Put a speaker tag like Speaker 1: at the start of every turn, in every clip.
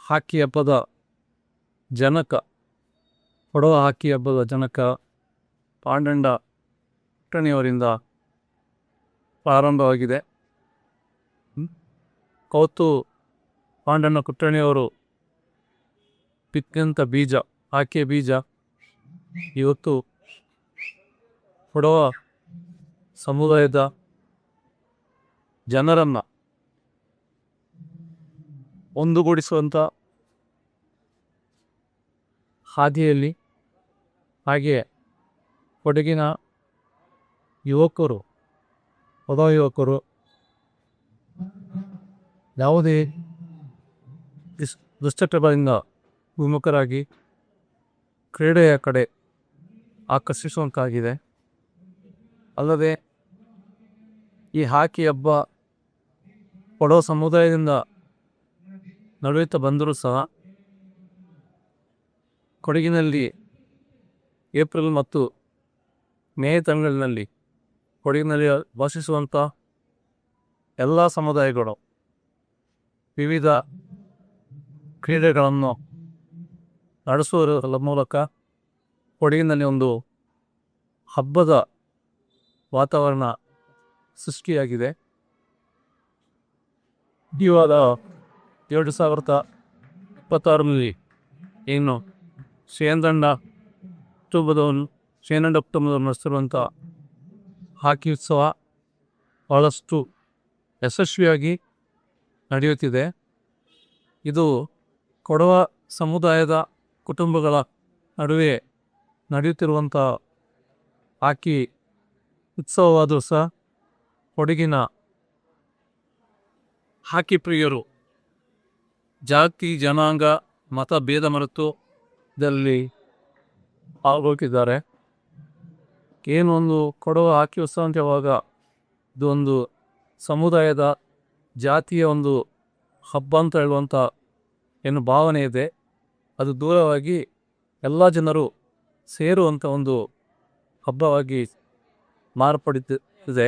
Speaker 1: ಹಾಕಿ ಹಬ್ಬದ ಜನಕ, ಕೊಡವ ಹಾಕಿ ಹಬ್ಬದ ಜನಕ ಪಾಂಡಂಡ ಪುಟ್ಟಣಿಯವರಿಂದ ಪ್ರಾರಂಭವಾಗಿದೆ. ಕೌತು ಪಾಂಡಣ್ಣ ಕುಟ್ಟಣಿಯವರು ಬಿತ್ತಂಥ ಬೀಜ, ಆಕೆಯ ಬೀಜ ಇವತ್ತು ಕೊಡವ ಸಮುದಾಯದ ಜನರನ್ನು ಒಂದುಗೂಡಿಸುವಂಥ ಹಾದಿಯಲ್ಲಿ, ಹಾಗೆ ಕೊಡಗಿನ ಯುವಕರು, ಹೊಸ ಯುವಕರು ಯಾವುದೇ ದುಶ್ಚಟಗಳಿಂದ ವಿಮುಖರಾಗಿ ಕ್ರೀಡೆಯ ಕಡೆ ಆಕರ್ಷಿಸುವಂತಾಗಿದೆ. ಅಲ್ಲದೆ ಈ ಹಾಕಿ ಹಬ್ಬ ಕೊಡವ ಸಮುದಾಯದಿಂದ ನಡೆಯುತ್ತಾ ಬಂದರೂ ಸಹ ಕೊಡಗಿನಲ್ಲಿ ಏಪ್ರಿಲ್ ಮತ್ತು ಮೇ ತಿಂಗಳಿನಲ್ಲಿ ಕೊಡಗಿನಲ್ಲಿ ವಾಸಿಸುವಂಥ ಎಲ್ಲ ಸಮುದಾಯಗಳು ವಿವಿಧ ಕ್ರೀಡೆಗಳನ್ನು ನಡೆಸುವುದರ ಮೂಲಕ ಕೊಡಗಿನಲ್ಲಿ ಒಂದು ಹಬ್ಬದ ವಾತಾವರಣ ಸೃಷ್ಟಿಯಾಗಿದೆ. ಇವಾಗ 2026ರಲ್ಲಿ ಏನು ಶ್ರೀರಂಡ ಕುಟುಂಬದವರು ನಡೆಸಿರುವಂಥ ಹಾಕಿ ಉತ್ಸವ ಭಾಳಷ್ಟು ಯಶಸ್ವಿಯಾಗಿ ನಡೆಯುತ್ತಿದೆ. ಇದು ಕೊಡವ ಸಮುದಾಯದ ಕುಟುಂಬಗಳ ನಡುವೆ ನಡೆಯುತ್ತಿರುವಂಥ ಹಾಕಿ ಉತ್ಸವವಾದರೂ ಸಹ ಕೊಡಗಿನ ಹಾಕಿ ಪ್ರಿಯರು ಜಾತಿ, ಜನಾಂಗ, ಮತ ಭೇದ ಮರೆತು ಇದರಲ್ಲಿ ಪಾಲ್ಗೊಳ್ತಿದ್ದಾರೆ. ಏನೊಂದು ಕೊಡವ ಹಾಕಿ ಉತ್ಸವ ಅಂತ ಹೇಳುವಾಗ ಇದು ಒಂದು ಸಮುದಾಯದ, ಜಾತಿಯ ಒಂದು ಹಬ್ಬ ಅಂತ ಹೇಳುವಂಥ ಏನು ಭಾವನೆ ಇದೆ, ಅದು ದೂರವಾಗಿ ಎಲ್ಲ ಜನರು ಸೇರುವಂಥ ಒಂದು ಹಬ್ಬವಾಗಿ ಮಾರ್ಪಡುತ್ತಿದೆ.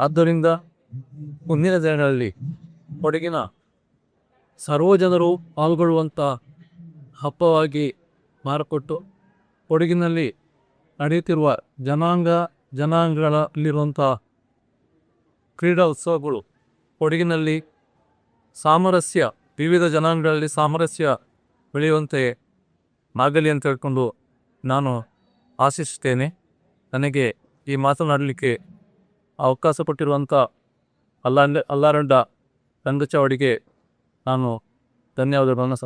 Speaker 1: ಆದ್ದರಿಂದ ಮುಂದಿನ ದಿನಗಳಲ್ಲಿ ಕೊಡಗಿನ ಸರ್ವ ಜನರು ಪಾಲ್ಗೊಳ್ಳುವಂಥ ಹಬ್ಬವಾಗಿ ಮಾರ್ಪಟ್ಟು ಕೊಡಗಿನಲ್ಲಿ ನಡೆಯುತ್ತಿರುವ ಜನಾಂಗಗಳಲ್ಲಿರುವಂಥ ಕ್ರೀಡಾ ಉತ್ಸವಗಳು ಕೊಡಗಿನಲ್ಲಿ ಸಾಮರಸ್ಯ, ವಿವಿಧ ಜನಾಂಗಗಳಲ್ಲಿ ಸಾಮರಸ್ಯ ಬೆಳೆಯುವಂತೆ ಆಗಲಿ ಅಂತ ಹೇಳ್ಕೊಂಡು ನಾನು ಆಶಿಸುತ್ತೇನೆ. ನನಗೆ ಈ ಮಾತನಾಡಲಿಕ್ಕೆ ಅವಕಾಶ ಕೊಟ್ಟಿರುವಂಥ ಅಲ್ಲಾರಂಡ ರಂಗಚವಡಿಗೆ ನಾನು ಧನ್ಯವಾದಗಳನ್ನು